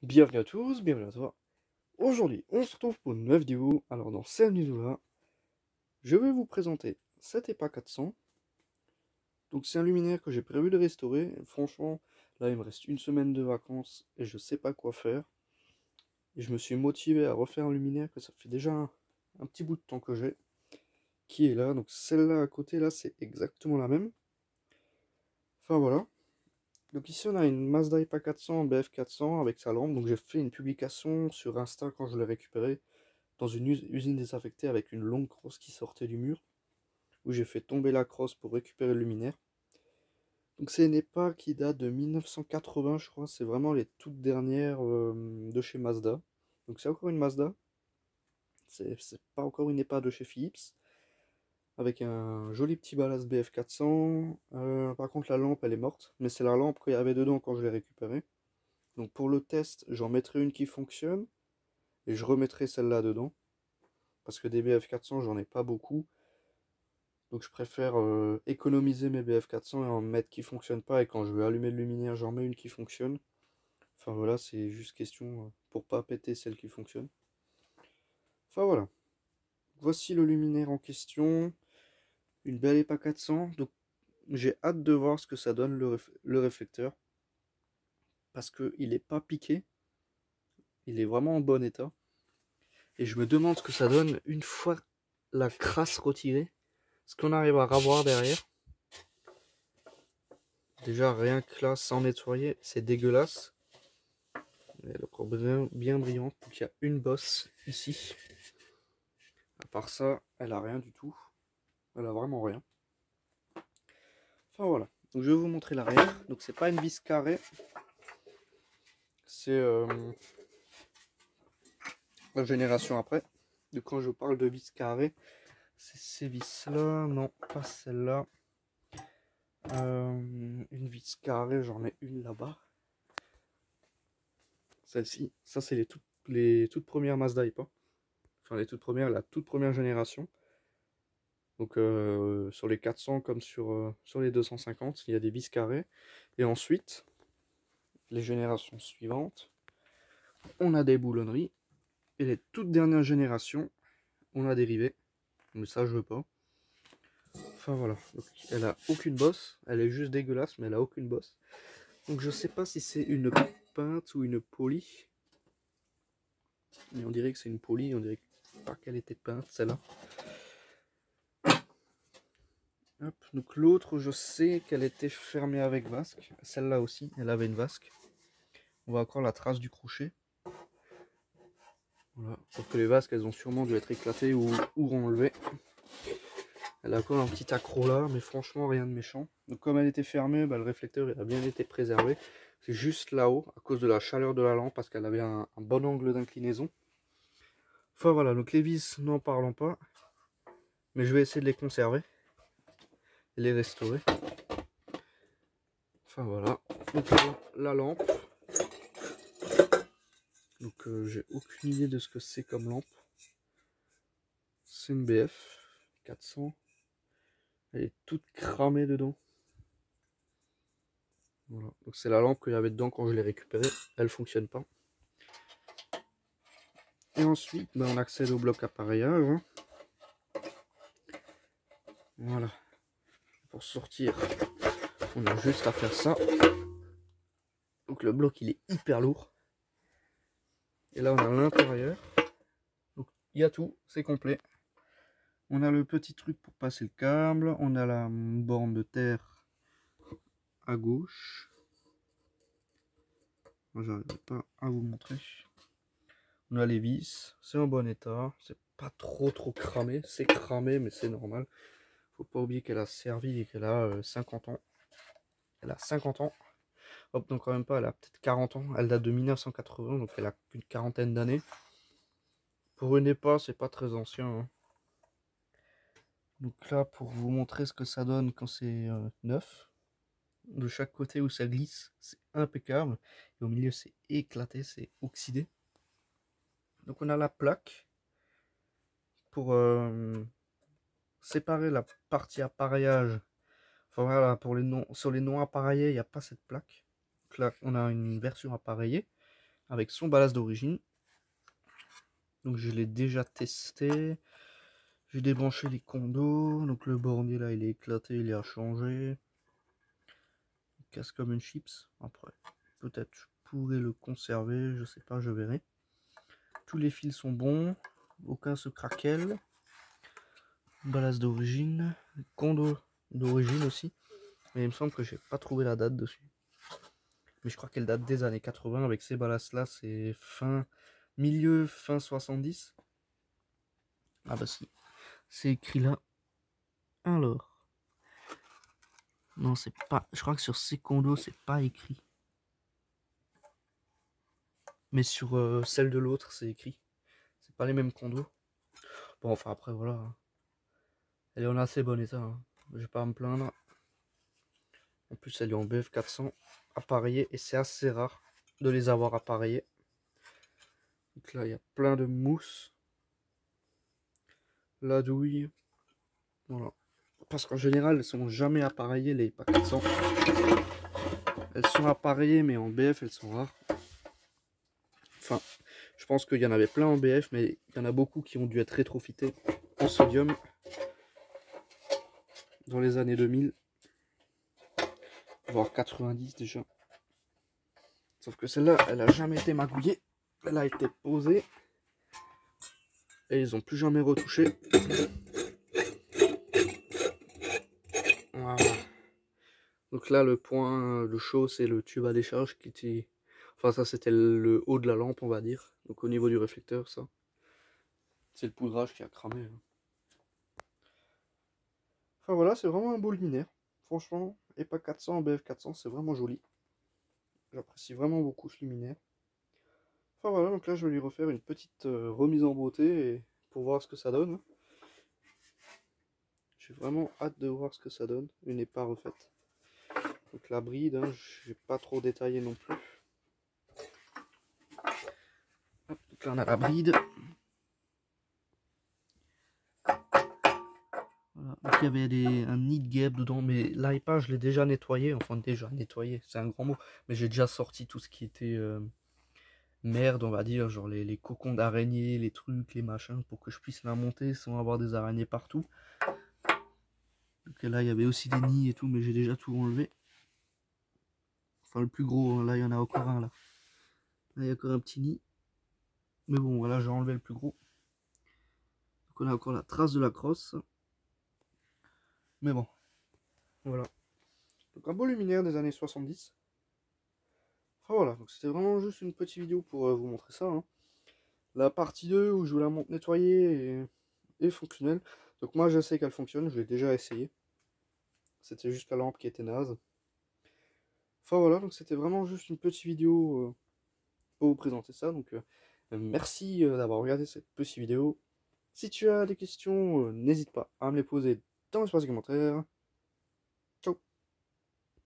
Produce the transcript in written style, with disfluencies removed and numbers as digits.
Bienvenue à tous, bienvenue à toi. Aujourd'hui, on se retrouve pour une nouvelle vidéo. Alors, dans cette vidéo-là, je vais vous présenter cet EPA 400. Donc, c'est un luminaire que j'ai prévu de restaurer. Franchement, là, il me reste une semaine de vacances et je sais pas quoi faire. Et je me suis motivé à refaire un luminaire que ça fait déjà un petit bout de temps que j'ai, qui est là. Donc, celle-là à côté, là, c'est exactement la même. Enfin, voilà. Donc ici on a une Mazda EPA 400 BF400 avec sa lampe. Donc j'ai fait une publication sur Insta quand je l'ai récupéré dans une usine désaffectée avec une longue crosse qui sortait du mur, où j'ai fait tomber la crosse pour récupérer le luminaire. Donc c'est une EPA qui date de 1980 je crois, c'est vraiment les toutes dernières de chez Mazda. Donc c'est encore une Mazda, c'est pas encore une EPA de chez Philips, avec un joli petit ballast BF400. Par contre la lampe elle est morte, mais c'est la lampe qu'il y avait dedans quand je l'ai récupérée. Donc pour le test, j'en mettrai une qui fonctionne, et je remettrai celle-là dedans. Parce que des BF400, j'en ai pas beaucoup. Donc je préfère économiser mes BF400 et en mettre qui fonctionnent pas. Et quand je veux allumer le luminaire, j'en mets une qui fonctionne. Enfin voilà, c'est juste question pour pas péter celle qui fonctionne. Enfin voilà. Voici le luminaire en question. Une belle EPA 400. Donc j'ai hâte de voir ce que ça donne le réflecteur. Parce qu'il n'est pas piqué. Il est vraiment en bon état. Et je me demande ce que ça donne une fois la crasse retirée. Ce qu'on arrive à ravoir derrière. Déjà rien que là, sans nettoyer, c'est dégueulasse. Elle est encore bien brillante. Donc il y a une bosse ici. À part ça, elle a rien du tout. Elle a vraiment rien. Enfin voilà. Donc je vais vous montrer l'arrière. Donc c'est pas une vis carrée. C'est la génération après. Donc quand je parle de vis carrée, c'est ces vis là. Non, pas celle-là. Une vis carrée, j'en ai une là-bas. Celle-ci. Ça c'est les toutes premières Mazda EPA. Enfin les toutes premières, la toute première génération. Donc sur les 400 comme sur les 250, il y a des vis carrées. Et ensuite, les générations suivantes, on a des boulonneries. Et les toutes dernières générations, on a des rivets. Mais ça, je veux pas. Enfin voilà. Donc, elle a aucune bosse. Elle est juste dégueulasse, mais elle a aucune bosse. Donc je sais pas si c'est une peinte ou une polie. Mais on dirait que c'est une polie. On dirait pas qu'elle était peinte, celle-là. Hop, donc l'autre, je sais qu'elle était fermée avec vasque. Celle-là aussi, elle avait une vasque. On voit encore la trace du crochet. Voilà. Sauf que les vasques, elles ont sûrement dû être éclatées ou enlevées. Elle a encore un petit accroc là, mais franchement rien de méchant. Donc comme elle était fermée, bah, le réflecteur il a bien été préservé. C'est juste là-haut, à cause de la chaleur de la lampe, parce qu'elle avait un bon angle d'inclinaison. Enfin voilà, donc les vis, n'en parlons pas. Mais je vais essayer de les conserver. Et les restaurer. Enfin voilà. Donc la lampe. Donc j'ai aucune idée de ce que c'est comme lampe. C'est une BF 400. Elle est toute cramée dedans. Voilà. Donc c'est la lampe qu'il y avait dedans quand je l'ai récupérée. Elle fonctionne pas. Et ensuite, ben, on accède au bloc appareillage. Hein. Voilà. Pour sortir, on a juste à faire ça. Donc le bloc, il est hyper lourd. Et là, on a l'intérieur. Donc il y a tout, c'est complet. On a le petit truc pour passer le câble. On a la borne de terre à gauche. Moi, j'arrive pas à vous montrer. On a les vis. C'est en bon état. C'est pas trop cramé. C'est cramé, mais c'est normal. Faut pas oublier qu'elle a servi et qu'elle a 50 ans. Elle a 50 ans. Hop, donc quand même pas, elle a peut-être 40 ans. Elle date de 1980, donc elle a qu'une quarantaine d'années. Pour une EPA, c'est pas très ancien. Hein. Donc là, pour vous montrer ce que ça donne quand c'est neuf. De chaque côté où ça glisse, c'est impeccable. Et au milieu, c'est éclaté, c'est oxydé. Donc on a la plaque pour séparer la partie appareillage. Enfin voilà, sur les non appareillés, il n'y a pas cette plaque. Donc là, on a une version appareillée avec son ballast d'origine. Donc je l'ai déjà testé. J'ai débranché les condos. Donc le bornier là il est éclaté, il est à changer. Il casse comme une chips. Après, peut-être je pourrais le conserver, je sais pas, je verrai. Tous les fils sont bons, aucun se craquelle. Ballast d'origine, condo d'origine aussi. Mais il me semble que j'ai pas trouvé la date dessus. Mais je crois qu'elle date des années 80 avec ces ballasts là, c'est fin 70. Ah bah si, c'est écrit là. Alors, non c'est pas, je crois que sur ces condos c'est pas écrit. Mais sur celle de l'autre c'est écrit. C'est pas les mêmes condos. Bon enfin après voilà. Elle est en assez bon état, hein. Je vais pas à me plaindre. En plus elle est en BF 400 appareillée et c'est assez rare de les avoir appareillés. Donc là il y a plein de mousse. La douille. Voilà. Parce qu'en général elles sont jamais appareillées les PA 400. Elles sont appareillées mais en BF elles sont rares. Enfin, je pense qu'il y en avait plein en BF mais il y en a beaucoup qui ont dû être rétrofités en sodium dans les années 2000. Voire 90 déjà. Sauf que celle-là, elle a jamais été magouillée. Elle a été posée. Et ils ont plus jamais retouché. Voilà. Donc là, le point, le chaud, c'est le tube à décharge qui était... Enfin, ça, c'était le haut de la lampe, on va dire. Donc au niveau du réflecteur, ça. C'est le poudrage qui a cramé. Enfin voilà, c'est vraiment un beau luminaire. Franchement, EPA 400, BF 400, c'est vraiment joli. J'apprécie vraiment beaucoup ce luminaire. Enfin voilà, donc là je vais lui refaire une petite remise en beauté pour voir ce que ça donne. J'ai vraiment hâte de voir ce que ça donne, une EPA refaite. Donc la bride, hein, je n'ai pas trop détaillé non plus. Hop, donc là on a la bride. Voilà. Donc il y avait un nid de guêpe dedans, mais l'EPA je l'ai déjà nettoyé, enfin déjà nettoyé, c'est un grand mot, mais j'ai déjà sorti tout ce qui était merde, on va dire, genre les cocons d'araignées, les trucs, les machins, pour que je puisse la monter sans avoir des araignées partout. Donc là il y avait aussi des nids et tout, mais j'ai déjà tout enlevé. Enfin le plus gros, hein, là il y en a encore un là. Là il y a encore un petit nid. Mais bon voilà, j'ai enlevé le plus gros. Donc on a encore la trace de la crosse. Mais bon, voilà. Donc un beau luminaire des années 70. Enfin voilà, donc c'était vraiment juste une petite vidéo pour vous montrer ça, hein. La partie 2 où je vous la montre nettoyée et fonctionnelle. Donc moi je sais qu'elle fonctionne, je l'ai déjà essayé. C'était juste la lampe qui était naze. Enfin voilà, donc c'était vraiment juste une petite vidéo pour vous présenter ça. Donc merci d'avoir regardé cette petite vidéo. Si tu as des questions, n'hésite pas à me les poser dans l'espace commentaire.